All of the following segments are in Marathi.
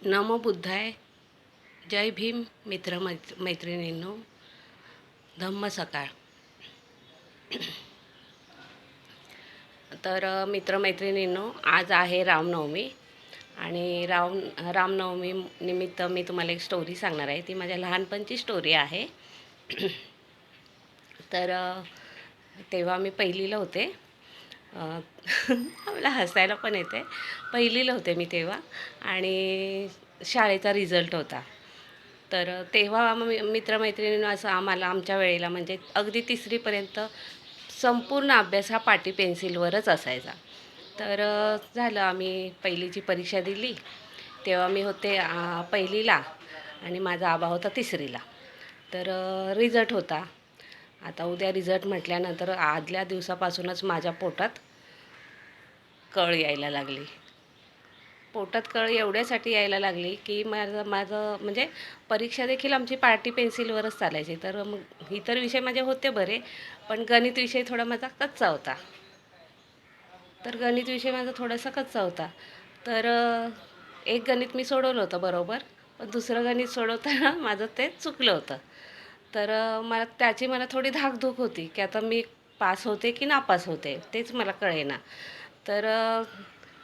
नमो बुद्धाय. जय भीम. मैत्रिणींनो, धम्म सकाळ. तर मित्रमैत्रिणींनो, आज आहे रामनवमी आणि रामनवमी निमित्त मी तुम्हाला एक स्टोरी सांगणार आहे. ती माझ्या लहानपणची स्टोरी आहे. तर तेव्हा मी पहिलीला होते. मला हसायला पण येते. पहिलीला होते मी तेव्हा आणि शाळेचा रिझल्ट होता. तर तेव्हा मित्रमैत्रिणींनो, असं आमच्या वेळेला म्हणजे अगदी तिसरीपर्यंत संपूर्ण अभ्यास हा पाटी पेन्सिलवरच असायचा. तर झालं, आम्ही पहिलीची परीक्षा दिली. तेव्हा मी होते पहिलीला आणि माझा आबा होता तिसरीला. तर रिझल्ट होता. आता उद्या रिझल्ट म्हटल्यानंतर आदल्या दिवसापासूनच माझ्या पोटात कळ यायला लागली. पोटात कळ एवढ्यासाठी यायला लागली की माझं म्हणजे परीक्षा देखील आमची पाटी पेन्सिलवरच चालायची. तर मग इतर विषय माझे होते बरे, पण गणित विषय थोडा माझा कच्चा होता. गणित विषय माझा थोडासा कच्चा होता. तर एक गणित मी सोडवलं होतं बरोबर, पण दुसरं गणित सोडवताना माझं ते चुकलं होतं. तर मला थोडी धाकधूक होती की आता मी पास होते की नापास होते, तेच मला कळेना. तर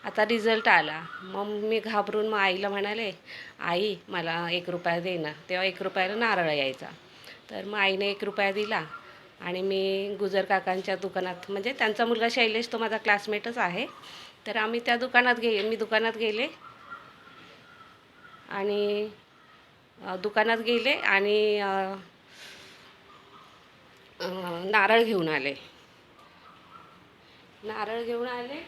आता रिझल्ट आला. मग मी घाबरून मग आईला म्हणाले, आई मला 1 रुपया दे ना. तेव्हा 1 रुपयाला नारळ यायचा. तर मग आईने 1 रुपया दिला आणि मी गुजर काकांच्या दुकानात, म्हणजे त्यांचा मुलगा शैलेश, तो माझा क्लासमेटच आहे. तर मी दुकानात गेले आणि नारळ घेऊन आले. नारळ घेऊन आले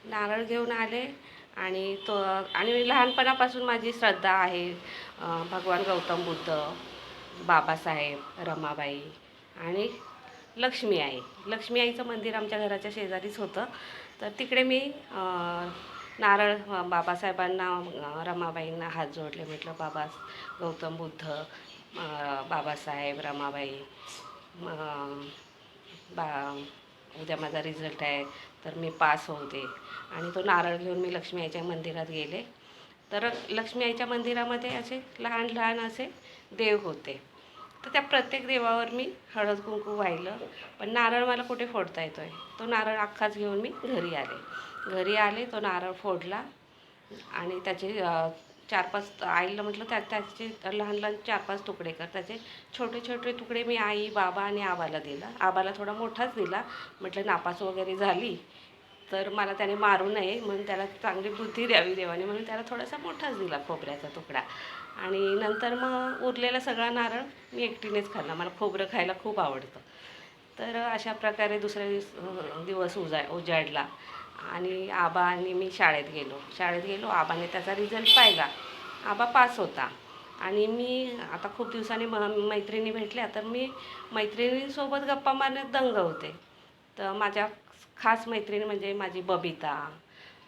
नारळ घेऊन आले आणि लहानपणापासून माझी श्रद्धा आहे भगवान गौतम बुद्ध, बाबासाहेब, रमाबाई आणि लक्ष्मी आई. लक्ष्मी आईचं मंदिर आमच्या घराच्या शेजारीच होतं. तर तिकडे मी नारळ बाबासाहेबांना, रमाबाईंना हात जोडले. म्हटलं, बाबा गौतम बुद्ध, बाबासाहेब, रमाबाई, बा उद्या माझा रिझल्ट आहे, तर मी पास होऊ दे. आणि तो नारळ घेऊन मी लक्ष्मी आईच्या मंदिरात गेले. तर लक्ष्मी आईच्या मंदिरामध्ये असे लहान लहान असे देव होते. तर त्या प्रत्येक देवावर मी हळद कुंकू वाहिलं, पण नारळ मला कुठे फोडता येतो आहे. तो नारळ अख्खाच घेऊन मी घरी आले. तो नारळ फोडला आणि त्याचे 4-5 आईला म्हटलं, त्याचे लहान लहान 4-5 तुकडे कर. त्याचे छोटे छोटे तुकडे मी आई, बाबा आणि आबाला दिला. आबाला थोडा मोठाच दिला. म्हटलं, नापास वगैरे झाली तर मला त्याने मारू नये, म्हणून त्याला चांगली बुद्धी द्यावी देवाने, म्हणून त्याला थोडासा मोठाच दिला खोबऱ्याचा तुकडा. आणि नंतर मग उरलेला सगळा नारळ मी एकटीनेच खाल्ला. मला खोबरं खायला खूप आवडतं. तर अशा प्रकारे दुसरा दिवस उजाडला आणि आबा आणि मी शाळेत गेलो. आबाने त्याचा रिझल्ट पाहिला. आबा पास होता आणि मी आता खूप दिवसांनी मैत्रिणी भेटल्या, तर मी मैत्रिणींसोबत गप्पा मारण्यात दंग होते. तर माझ्या खास मैत्रिणी म्हणजे माझी बबिता,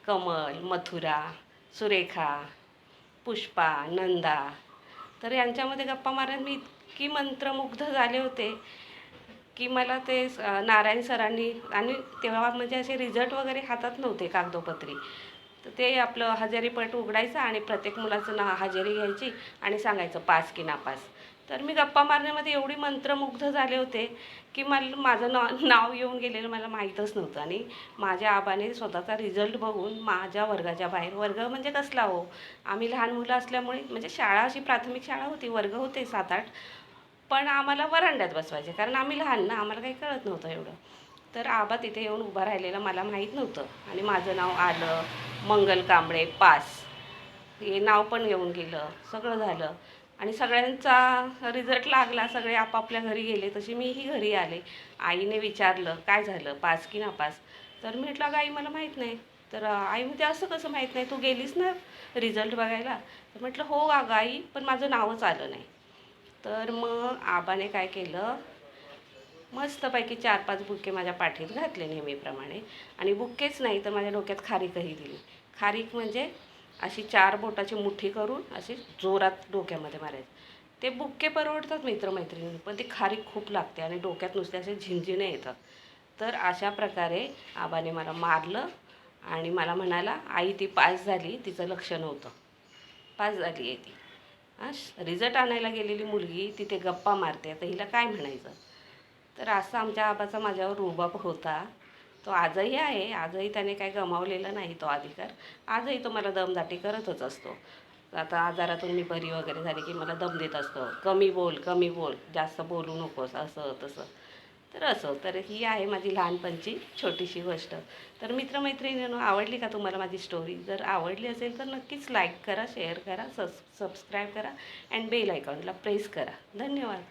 कमल, मथुरा, सुरेखा, पुष्पा, नंदा. तर यांच्यामध्ये गप्पा मारण्यात मी इतकी मंत्रमुग्ध झाले होते की मला ते नारायण सरांनी, आणि तेव्हा म्हणजे असे रिझल्ट वगैरे हातात नव्हते कागदोपत्री, तर ते आपलं हजेरीपट उघडायचं आणि प्रत्येक मुलाचं हजेरी घ्यायची आणि सांगायचं पास की नापास. तर मी गप्पा मारण्यामध्ये एवढी मंत्रमुग्ध झाले होते की माझं नाव येऊन गेलेलं मला माहीतच नव्हतं. आणि माझ्या आबाने स्वतःचा रिझल्ट बघून माझ्या वर्गाच्या बाहेर, वर्ग म्हणजे कसला हो, आम्ही लहान मुलं असल्यामुळे, म्हणजे शाळा अशी प्राथमिक शाळा होती, वर्ग होते 7-8, पण आम्हाला वरांड्यात बसवायचे कारण आम्ही लहान ना, आम्हाला काही कळत नव्हतं एवढं. तर आबा तिथे येऊन उभा राहिलेला मला माहीत नव्हतं आणि माझं नाव आलं, मंगल कांबळे पास, हे नाव पण येऊन गेलं, सगळं झालं. आणि सगळ्यांचा रिझल्ट लागला, सगळे आपापल्या घरी गेले, तशी मीही घरी आले. आईने विचारलं, काय झालं, पास की नापास? तर म्हटलं, अगं आई मला माहीत नाही. तर आई म्हणते, असं कसं माहीत नाही, तू गेलीस ना रिझल्ट बघायला? तर म्हटलं, हो अगं आई, पण माझं नावच आलं नाही. तर मग आबाने काय केलं, मस्तपैकी 4-5 बुक्के माझ्या पाठीत घातले नेहमीप्रमाणे. आणि बुक्केच नाही तर माझ्या डोक्यात खारीकही दिली. खारीक म्हणजे अशी 4 बोटाची मुठ्ठी करून अशी जोरात डोक्यामध्ये मारायची. ते बुक्के परवडतात मित्रमैत्रिणी, पण ती खारीक खूप लागते आणि डोक्यात नुसते असे झिंझिणे येतात. तर अशा प्रकारे आबाने मला मारलं आणि मला म्हणाला, आई ती पास झाली, तिचं लक्ष नव्हतं. पास झाली आहे ती. रिझल्ट आणायला गेलेली मुलगी तिथे गप्पा मारते, तर हिला काय म्हणायचं? तर असं आमच्या आबाचा माझ्यावर रुबाब होता. तो आजही आहे. आजही त्याने काही गमावलेला नाही तो अधिकार. आजही तो मला दमदाटी करतच असतो. आता आजारातून मी बरी वगैरे झाली की मला दम देत असतो, कमी बोल, कमी बोल, जास्त बोलू नकोस, असं तसं. तर असं, तर ही आहे माझी लहानपणची छोटीशी गोष्ट. तर मित्रमैत्रिणींनो, आवडली का तुम्हाला माझी स्टोरी? जर आवडली असेल तर नक्कीच लाईक करा, शेअर करा, सबस्क्राईब करा अँड बेल आयकॉनला प्रेस करा. धन्यवाद.